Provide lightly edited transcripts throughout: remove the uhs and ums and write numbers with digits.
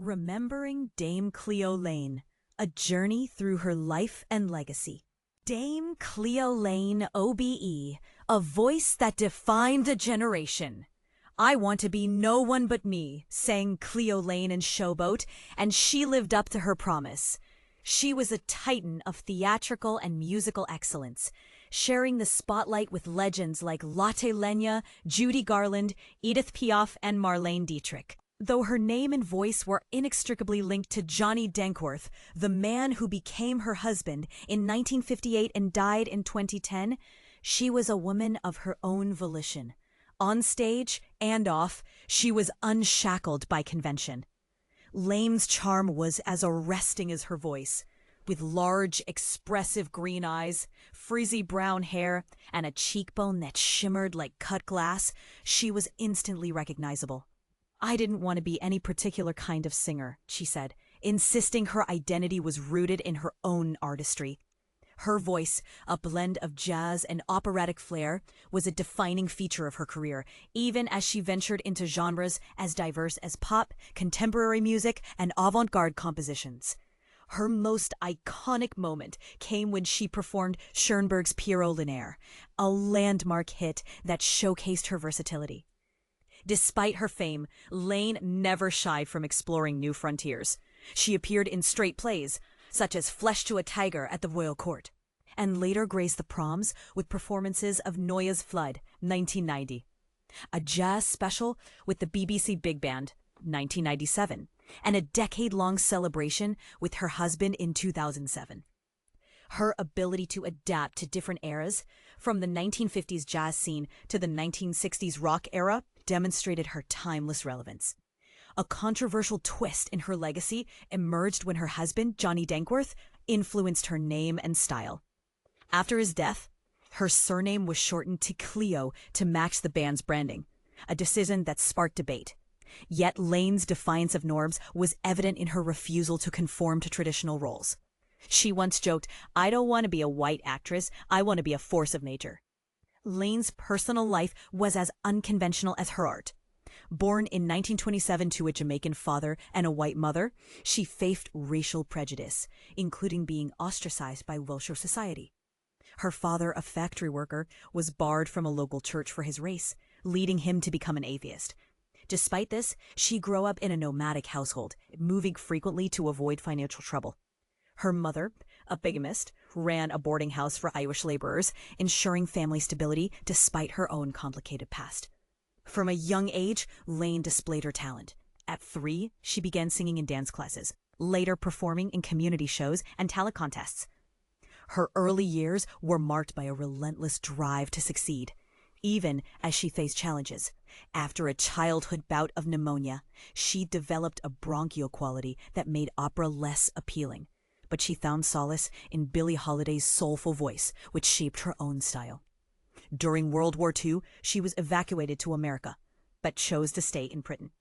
Remembering Dame Cleo Laine, a journey through her life and legacy. Dame Cleo Laine, OBE, a voice that defined a generation. "I want to be no one but me," sang Cleo Laine in Showboat, and she lived up to her promise. She was a titan of theatrical and musical excellence, sharing the spotlight with legends like Lotte Lenya, Judy Garland, Edith Piaf, and Marlene Dietrich. Though her name and voice were inextricably linked to Johnny Dankworth, the man who became her husband in 1958 and died in 2010, she was a woman of her own volition. On stage and off, she was unshackled by convention. Laine's charm was as arresting as her voice. With large, expressive green eyes, frizzy brown hair, and a cheekbone that shimmered like cut glass, she was instantly recognizable. "I didn't want to be any particular kind of singer," she said, insisting her identity was rooted in her own artistry. Her voice, a blend of jazz and operatic flair, was a defining feature of her career, even as she ventured into genres as diverse as pop, contemporary music, and avant-garde compositions. Her most iconic moment came when she performed Schoenberg's Pierrot Lunaire, a landmark hit that showcased her versatility. Despite her fame, Laine never shied from exploring new frontiers. She appeared in straight plays, such as Flesh to a Tiger at the Royal Court, and later graced the Proms with performances of Neues Flood, 1990, a jazz special with the BBC Big Band, 1997, and a decade-long celebration with her husband in 2007. Her ability to adapt to different eras, from the 1950s jazz scene to the 1960s rock era, demonstrated her timeless relevance. A controversial twist in her legacy emerged when her husband, Johnny Dankworth, influenced her name and style. After his death, her surname was shortened to Cleo to match the band's branding, a decision that sparked debate. Yet Laine's defiance of norms was evident in her refusal to conform to traditional roles. She once joked, "I don't want to be a white actress, I want to be a force of nature." Laine's personal life was as unconventional as her art. Born in 1927 to a Jamaican father and a white mother, she faced racial prejudice, including being ostracized by Welsh society. Her father, a factory worker, was barred from a local church for his race, leading him to become an atheist. Despite this, she grew up in a nomadic household, moving frequently to avoid financial trouble. Her mother, a bigamist, ran a boarding house for Irish laborers, ensuring family stability despite her own complicated past. From a young age, Laine displayed her talent. At 3, she began singing in dance classes, later performing in community shows and talent contests. Her early years were marked by a relentless drive to succeed, even as she faced challenges. After a childhood bout of pneumonia, she developed a bronchial quality that made opera less appealing. But she found solace in Billie Holiday's soulful voice, which shaped her own style. During World War II, she was evacuated to America, but chose to stay in Britain,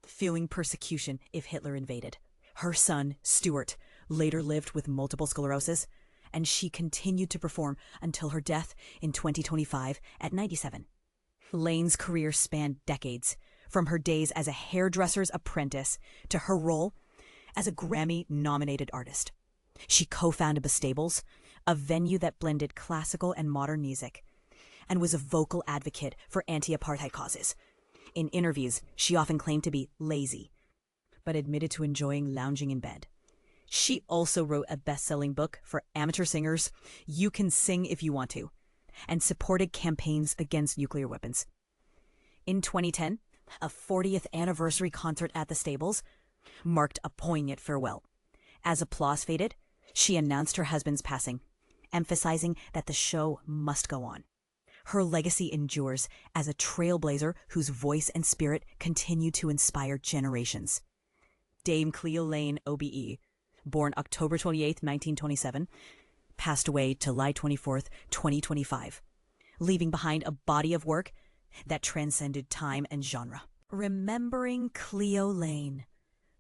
fearing persecution if Hitler invaded. Her son, Stuart, later lived with multiple sclerosis, and she continued to perform until her death in 2025 at 97. Laine's career spanned decades, from her days as a hairdresser's apprentice to her role as a Grammy-nominated artist. She co-founded Bastables, a venue that blended classical and modern music, and was a vocal advocate for anti-apartheid causes. In interviews, she often claimed to be lazy, but admitted to enjoying lounging in bed. She also wrote a best-selling book for amateur singers, You Can Sing If You Want To, and supported campaigns against nuclear weapons. In 2010, a 40th anniversary concert at the Stables marked a poignant farewell. As applause faded, she announced her husband's passing, emphasizing that the show must go on. Her legacy endures as a trailblazer whose voice and spirit continue to inspire generations. Dame Cleo Laine, OBE, born October 28, 1927, passed away July 24, 2025, leaving behind a body of work that transcended time and genre. Remembering Cleo Laine,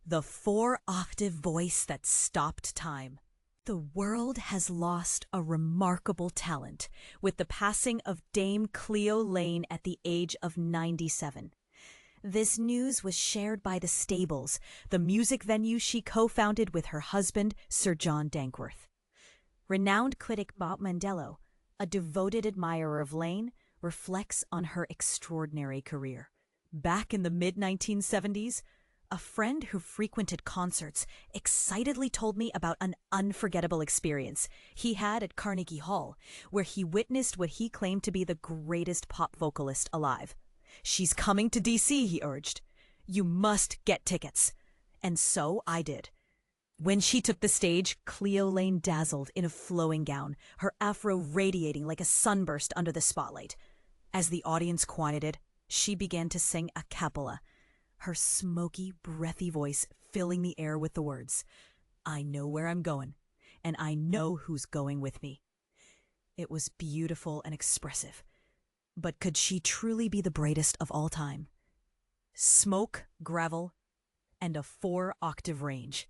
the 4-octave voice that stopped time. The world has lost a remarkable talent with the passing of Dame Cleo Laine at the age of 97. This news was shared by the Stables, the music venue she co-founded with her husband, Sir John Dankworth. Renowned critic Bob Mandello, a devoted admirer of Laine, reflects on her extraordinary career. Back in the mid-1970s, a friend who frequented concerts excitedly told me about an unforgettable experience he had at Carnegie Hall, where he witnessed what he claimed to be the greatest pop vocalist alive. "She's coming to DC," he urged. "You must get tickets." And so I did. When she took the stage, Cleo Laine dazzled in a flowing gown, her afro radiating like a sunburst under the spotlight. As the audience quieted, she began to sing a cappella, her smoky, breathy voice filling the air with the words, "I know where I'm going, and I know who's going with me." It was beautiful and expressive. But could she truly be the brightest of all time? Smoke, gravel, and a 4-octave range.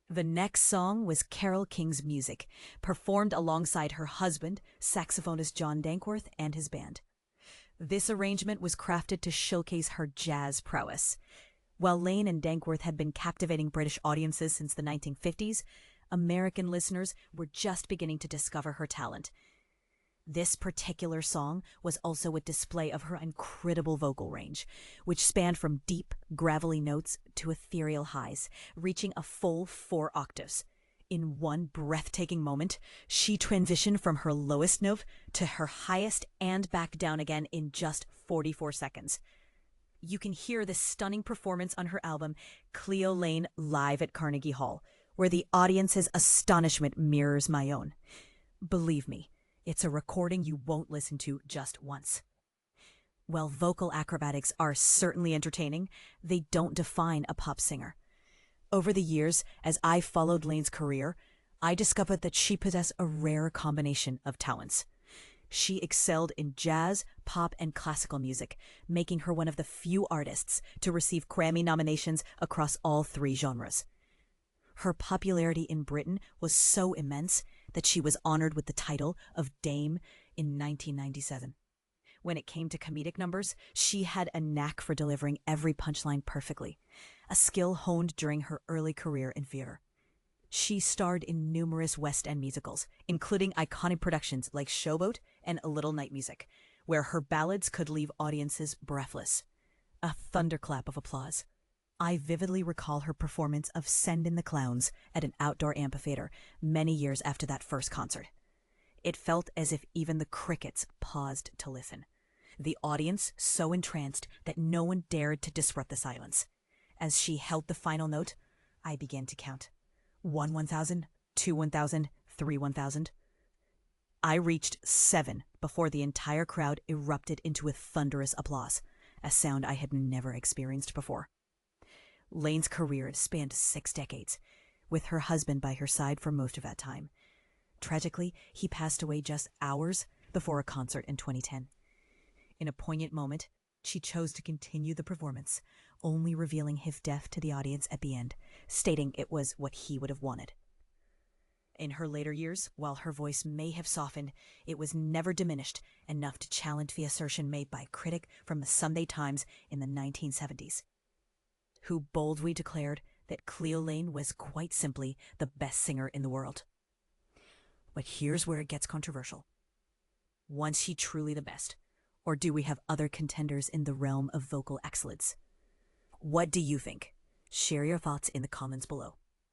The next song was Carole King's Music, performed alongside her husband, saxophonist John Dankworth, and his band. This arrangement was crafted to showcase her jazz prowess. While Laine and Dankworth had been captivating British audiences since the 1950s, American listeners were just beginning to discover her talent. This particular song was also a display of her incredible vocal range, which spanned from deep, gravelly notes to ethereal highs, reaching a full 4 octaves. In one breathtaking moment, she transitioned from her lowest note to her highest and back down again in just 44 seconds. You can hear this stunning performance on her album, Cleo Laine Live at Carnegie Hall, where the audience's astonishment mirrors my own. Believe me, it's a recording you won't listen to just once. While vocal acrobatics are certainly entertaining, they don't define a pop singer. Over the years, as I followed Laine's career, I discovered that she possessed a rare combination of talents. She excelled in jazz, pop, and classical music, making her one of the few artists to receive Grammy nominations across all 3 genres. Her popularity in Britain was so immense that she was honored with the title of Dame in 1997. When it came to comedic numbers, she had a knack for delivering every punchline perfectly, a skill honed during her early career in theater. She starred in numerous West End musicals, including iconic productions like Showboat and A Little Night Music, where her ballads could leave audiences breathless. A thunderclap of applause. I vividly recall her performance of Send in the Clowns at an outdoor amphitheater many years after that first concert. It felt as if even the crickets paused to listen. The audience so entranced that no one dared to disrupt the silence. As she held the final note, I began to count. 1 1,000, 2 1,000, 3 1,000. I reached 7 before the entire crowd erupted into a thunderous applause, a sound I had never experienced before. Laine's career spanned 6 decades, with her husband by her side for most of that time. Tragically, he passed away just hours before a concert in 2010. In a poignant moment, she chose to continue the performance, only revealing his death to the audience at the end, stating it was what he would have wanted. In her later years, while her voice may have softened, it was never diminished enough to challenge the assertion made by a critic from the Sunday Times in the 1970s, who boldly declared that Cleo Laine was quite simply the best singer in the world. But here's where it gets controversial. Was she truly the best? Or do we have other contenders in the realm of vocal excellence? What do you think? Share your thoughts in the comments below.